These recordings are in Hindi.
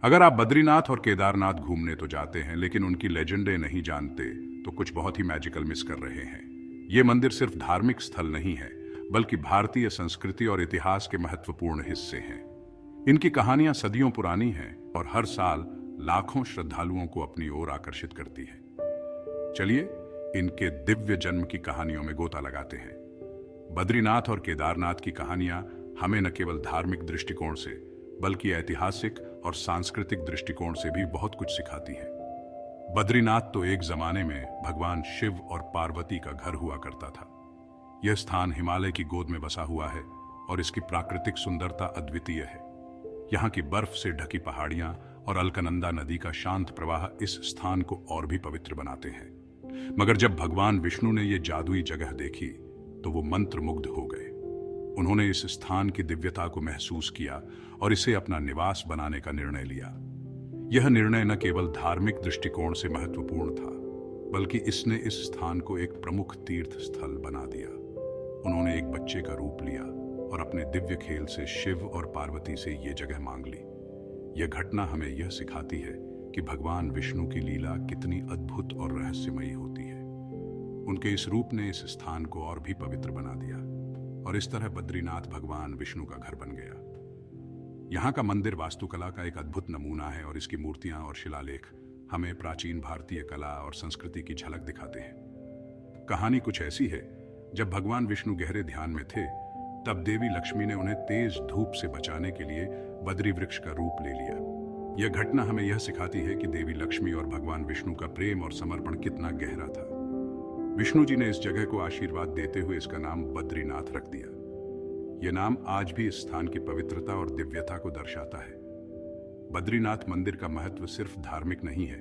अगर आप बद्रीनाथ और केदारनाथ घूमने तो जाते हैं लेकिन उनकी लेजेंडें नहीं जानते तो कुछ बहुत ही मैजिकल मिस कर रहे हैं। ये मंदिर सिर्फ धार्मिक स्थल नहीं है बल्कि भारतीय संस्कृति और इतिहास के महत्वपूर्ण हिस्से हैं। इनकी कहानियां सदियों पुरानी हैं और हर साल लाखों श्रद्धालुओं को अपनी ओर आकर्षित करती है। चलिए इनके दिव्य जन्म की कहानियों में गोता लगाते हैं। बद्रीनाथ और केदारनाथ की कहानियां हमें न केवल धार्मिक दृष्टिकोण से बल्कि ऐतिहासिक और सांस्कृतिक दृष्टिकोण से भी बहुत कुछ सिखाती है। बद्रीनाथ तो एक जमाने में भगवान शिव और पार्वती का घर हुआ करता था। यह स्थान हिमालय की गोद में बसा हुआ है और इसकी प्राकृतिक सुंदरता अद्वितीय है। यहाँ की बर्फ से ढकी पहाड़ियां और अलकनंदा नदी का शांत प्रवाह इस स्थान को और भी पवित्र बनाते हैं। मगर जब भगवान विष्णु ने यह जादुई जगह देखी तो वो मंत्रमुग्ध हो गए। उन्होंने इस स्थान की दिव्यता को महसूस किया और इसे अपना निवास बनाने का निर्णय लिया। यह निर्णय न केवल धार्मिक दृष्टिकोण से महत्वपूर्ण था बल्कि इसने इस स्थान को एक प्रमुख तीर्थ स्थल बना दिया। उन्होंने एक बच्चे का रूप लिया और अपने दिव्य खेल से शिव और पार्वती से ये जगह मांग ली। यह घटना हमें यह सिखाती है कि भगवान विष्णु की लीला कितनी अद्भुत और रहस्यमयी होती है। उनके इस रूप ने इस स्थान को और भी पवित्र बना दिया और इस तरह बद्रीनाथ भगवान विष्णु का घर बन गया। यहाँ का मंदिर वास्तुकला का एक अद्भुत नमूना है और इसकी मूर्तियां और शिलालेख हमें प्राचीन भारतीय कला और संस्कृति की झलक दिखाते हैं। कहानी कुछ ऐसी है, जब भगवान विष्णु गहरे ध्यान में थे तब देवी लक्ष्मी ने उन्हें तेज धूप से बचाने के लिए बद्री वृक्ष का रूप ले लिया। यह घटना हमें यह सिखाती है कि देवी लक्ष्मी और भगवान विष्णु का प्रेम और समर्पण कितना गहरा था। विष्णु जी ने इस जगह को आशीर्वाद देते हुए इसका नाम बद्रीनाथ रख दिया। यह नाम आज भी इस स्थान की पवित्रता और दिव्यता को दर्शाता है। बद्रीनाथ मंदिर का महत्व सिर्फ धार्मिक नहीं है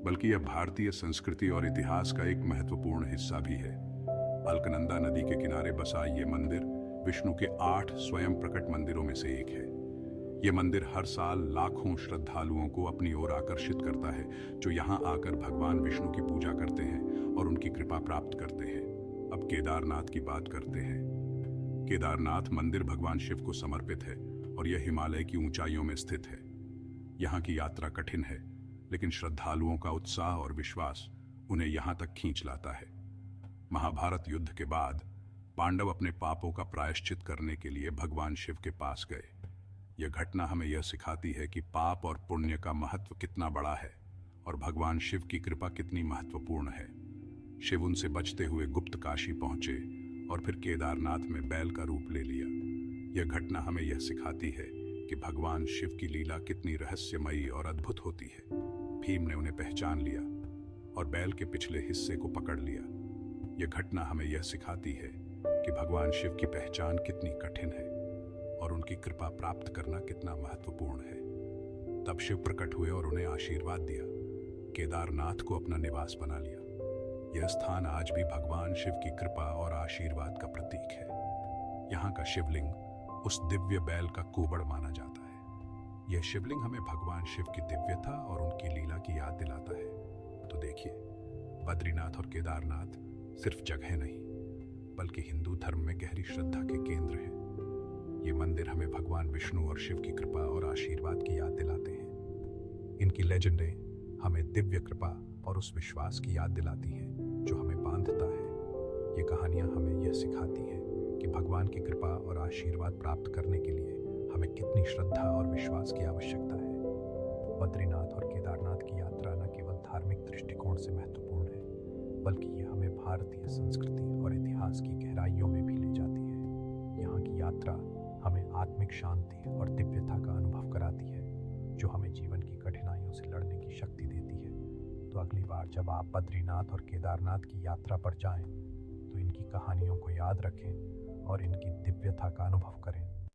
बल्कि यह भारतीय संस्कृति और इतिहास का एक महत्वपूर्ण हिस्सा भी है। अलकनंदा नदी के किनारे बसा ये मंदिर विष्णु के 8 स्वयं प्रकट मंदिरों में से एक है। यह मंदिर हर साल लाखों श्रद्धालुओं को अपनी ओर आकर्षित करता है, जो यहाँ आकर भगवान विष्णु की पूजा करते हैं और उनकी कृपा प्राप्त करते हैं। अब केदारनाथ की बात करते हैं। केदारनाथ मंदिर भगवान शिव को समर्पित है और यह हिमालय की ऊंचाइयों में स्थित है। यहाँ की यात्रा कठिन है लेकिन श्रद्धालुओं का उत्साह और विश्वास उन्हें यहाँ तक खींच लाता है। महाभारत युद्ध के बाद पांडव अपने पापों का प्रायश्चित करने के लिए भगवान शिव के पास गए। यह घटना हमें यह सिखाती है कि पाप और पुण्य का महत्व कितना बड़ा है और भगवान शिव की कृपा कितनी महत्वपूर्ण है। शिव उनसे बचते हुए गुप्त काशी पहुंचे और फिर केदारनाथ में बैल का रूप ले लिया। यह घटना हमें यह सिखाती है कि भगवान शिव की लीला कितनी रहस्यमयी और अद्भुत होती है। भीम ने उन्हें पहचान लिया और बैल के पिछले हिस्से को पकड़ लिया। यह घटना हमें यह सिखाती है कि भगवान शिव की पहचान कितनी कठिन है और उनकी कृपा प्राप्त करना कितना महत्वपूर्ण है। तब शिव प्रकट हुए और उन्हें आशीर्वाद दिया। केदारनाथ को अपना निवास बना लिया। यह स्थान आज भी भगवान शिव की कृपा और आशीर्वाद का प्रतीक है। यहाँ का शिवलिंग उस दिव्य बैल का कुबड़ माना जाता है। यह शिवलिंग हमें भगवान शिव की दिव्यता और उनकी लीला की याद दिलाता है। तो देखिए, बद्रीनाथ और केदारनाथ सिर्फ जगह नहीं बल्कि हिंदू धर्म में गहरी श्रद्धा के केंद्र हैं। ये मंदिर हमें भगवान विष्णु और शिव की कृपा और आशीर्वाद की याद दिलाते हैं। इनकी लेजेंडें हमें दिव्य कृपा और उस विश्वास की याद दिलाती हैं जो हमें बांधता है। ये कहानियाँ हमें यह सिखाती हैं कि भगवान की कृपा और आशीर्वाद प्राप्त करने के लिए हमें कितनी श्रद्धा और विश्वास की आवश्यकता है। बद्रीनाथ और केदारनाथ की यात्रा न केवल धार्मिक दृष्टिकोण से महत्वपूर्ण है बल्कि यह हमें भारतीय संस्कृति और इतिहास की गहराइयों में भी ले जाती है। यहाँ की यात्रा हमें आत्मिक शांति और दिव्यता का अनुभव कराती है जो हमें जीवन की कठिनाइयों से लड़ने की शक्ति देती है। तो अगली बार जब आप बद्रीनाथ और केदारनाथ की यात्रा पर जाएं तो इनकी कहानियों को याद रखें और इनकी दिव्यता का अनुभव करें।